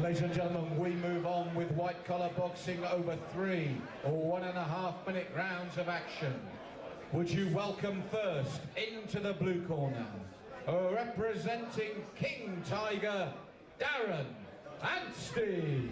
Ladies and gentlemen, we move on with white-collar boxing over 3 or 1.5 minute rounds of action. Would you welcome first into the blue corner, representing King Tiger, Darren Anstey.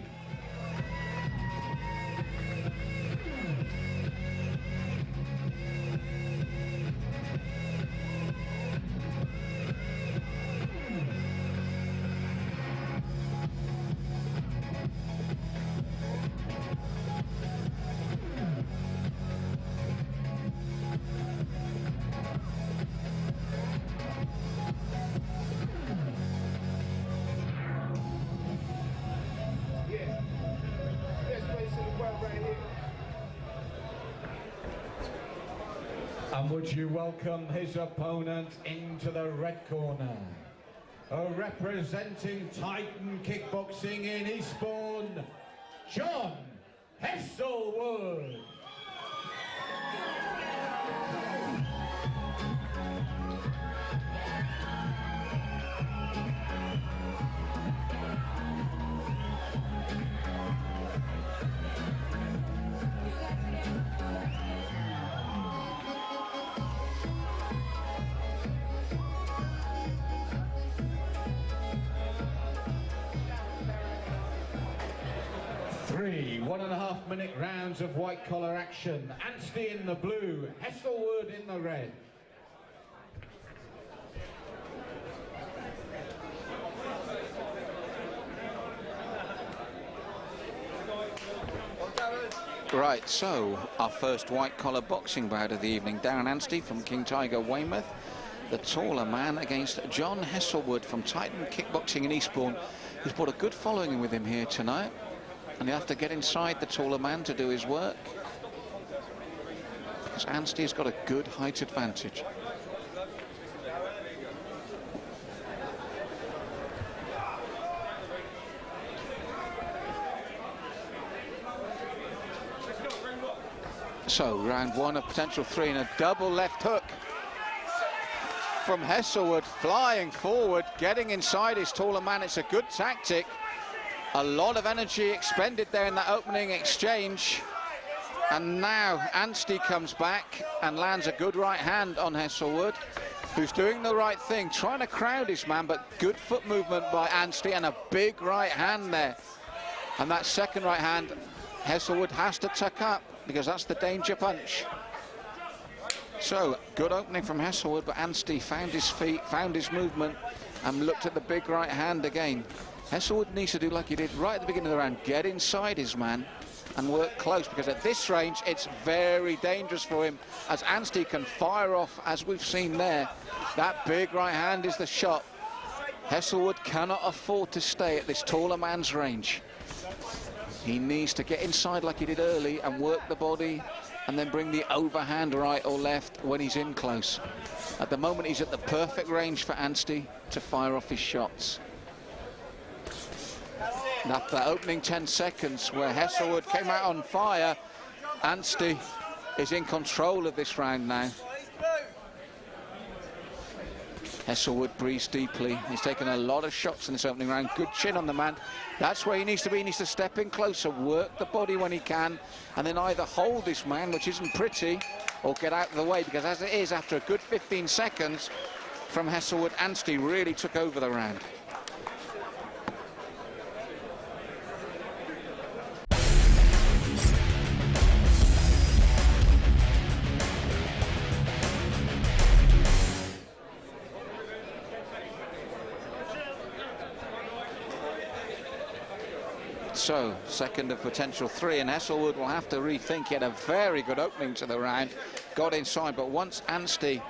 'And would you welcome his opponent into the red corner, representing Titan Kickboxing in Eastbourne, John Heselwood. 3 1.5 minute rounds of white collar action. Anstey in the blue, Heselwood in the red. Right, so our first white collar boxing bout of the evening. Darren Anstey from King Tiger Weymouth, the taller man, against John Heselwood from Titan Kickboxing in Eastbourne, who's brought a good following with him here tonight. And you have to get inside the taller man to do his work, because Anstey's got a good height advantage. So round 1 of potential 3, and a double left hook from Heselwood, flying forward, getting inside his taller man. It's a good tactic. A lot of energy expended there in that opening exchange. And now Anstey comes back and lands a good right hand on Heselwood, who's doing the right thing, trying to crowd his man, but good foot movement by Anstey and a big right hand there. And that second right hand, Heselwood has to tuck up, because that's the danger punch. So, good opening from Heselwood, but Anstey found his feet, found his movement, and looked at the big right hand again. Heselwood needs to do like he did right at the beginning of the round, get inside his man and work close, because at this range it's very dangerous for him, as Anstey can fire off, as we've seen there. That big right hand is the shot. Heselwood cannot afford to stay at this taller man's range. He needs to get inside like he did early and work the body, and then bring the overhand right or left when he's in close. At the moment he's at the perfect range for Anstey to fire off his shots. And after that opening 10 seconds where Heselwood came out on fire, Anstey is in control of this round now. Heselwood breathes deeply. He's taken a lot of shots in this opening round. Good chin on the man. That's where he needs to be. He needs to step in closer, work the body when he can, and then either hold this man, which isn't pretty, or get out of the way, because as it is, after a good 15 seconds from Heselwood, Anstey really took over the round. So, second of potential 3, and Heselwood will have to rethink. He had a very good opening to the round, got inside, but once Anstey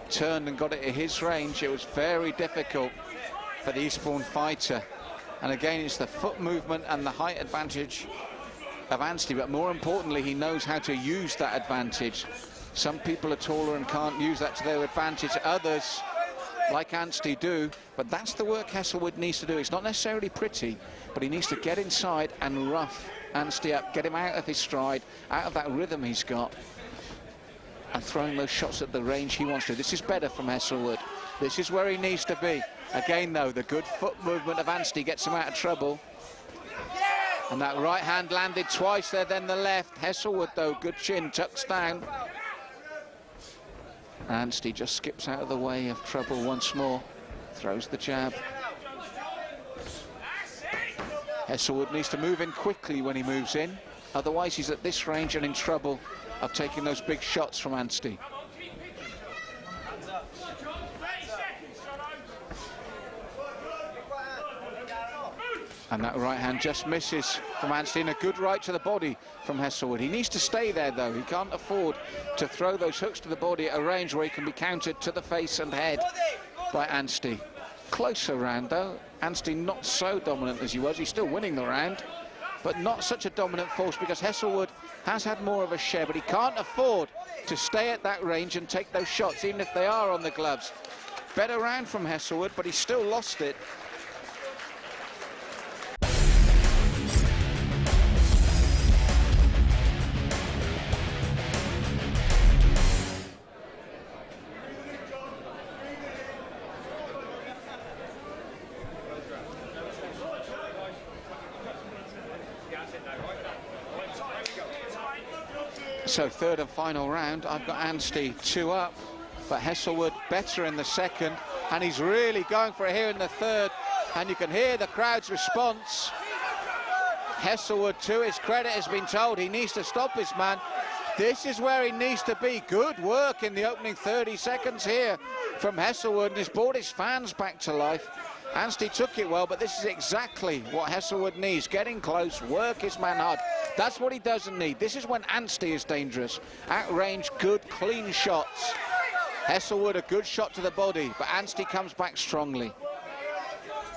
turned and got it at his range, it was very difficult for the Eastbourne fighter. And again, it's the foot movement and the height advantage of Anstey, but more importantly, he knows how to use that advantage. Some people are taller and can't use that to their advantage. Others, like Anstey, do, but that's the work Heselwood needs to do. It's not necessarily pretty, but he needs to get inside and rough Anstey up, get him out of his stride, out of that rhythm he's got, and throwing those shots at the range he wants to. This is better from Heselwood. This is where he needs to be. Again, though, the good foot movement of Anstey gets him out of trouble. And that right hand landed twice there, then the left. Hesselwood, though, good chin, tucks down. Anstey just skips out of the way of trouble once more. Throws the jab. Hesselwood needs to move in quickly when he moves in. Otherwise, he's at this range and in trouble of taking those big shots from Anstey. And that right hand just misses from Anstey, and a good right to the body from Hesselwood. He needs to stay there, though. He can't afford to throw those hooks to the body at a range where he can be countered to the face and head by Anstey. Closer round, though. Anstey not so dominant as he was. He's still winning the round, but not such a dominant force because Hesselwood has had more of a share, but he can't afford to stay at that range and take those shots, even if they are on the gloves. Better round from Hesselwood, but he still lost it. So third and final round, I've got Anstey 2 up, but Hesselwood better in the second, and he's really going for it here in the third, and you can hear the crowd's response. Hesselwood, to his credit, has been told he needs to stop this man. This is where he needs to be. Good work in the opening 30 seconds here from Hesselwood, and he's brought his fans back to life. Anstey took it well, but this is exactly what Hesselwood needs. Getting close, work his man hard. That's what he doesn't need. This is when Anstey is dangerous. At range, good, clean shots. Hesselwood, a good shot to the body, but Anstey comes back strongly.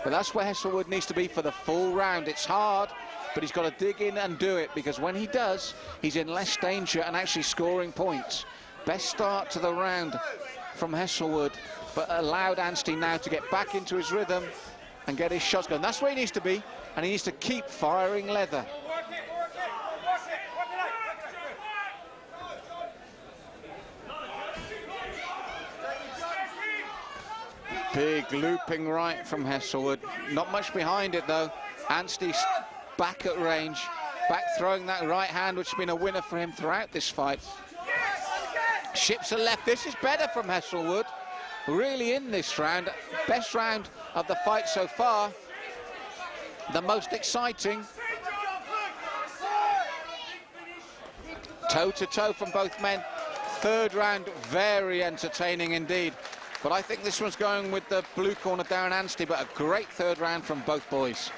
But that's where Hesselwood needs to be for the full round. It's hard, but he's got to dig in and do it, because when he does, he's in less danger and actually scoring points. Best start to the round from Hesselwood, but allowed Anstey now to get back into his rhythm and get his shots going. That's where he needs to be, and he needs to keep firing leather. Big looping right from Hesselwood. Not much behind it, though. Anstey's back at range, back throwing that right hand, which has been a winner for him throughout this fight. Ships a left. This is better from Hesselwood. Really in this round. Best round of the fight so far. The most exciting. Toe-to-toe from both men. Third round, very entertaining indeed. But I think this one's going with the blue corner, Darren Anstey, but a great third round from both boys.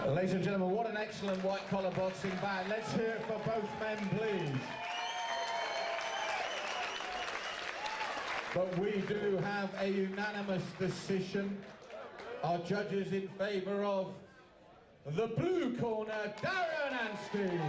Ladies and gentlemen, what an excellent white-collar boxing bout. Let's hear it for both men, please. But we do have a unanimous decision. Our judges in favour of the blue corner, Darren Anstey.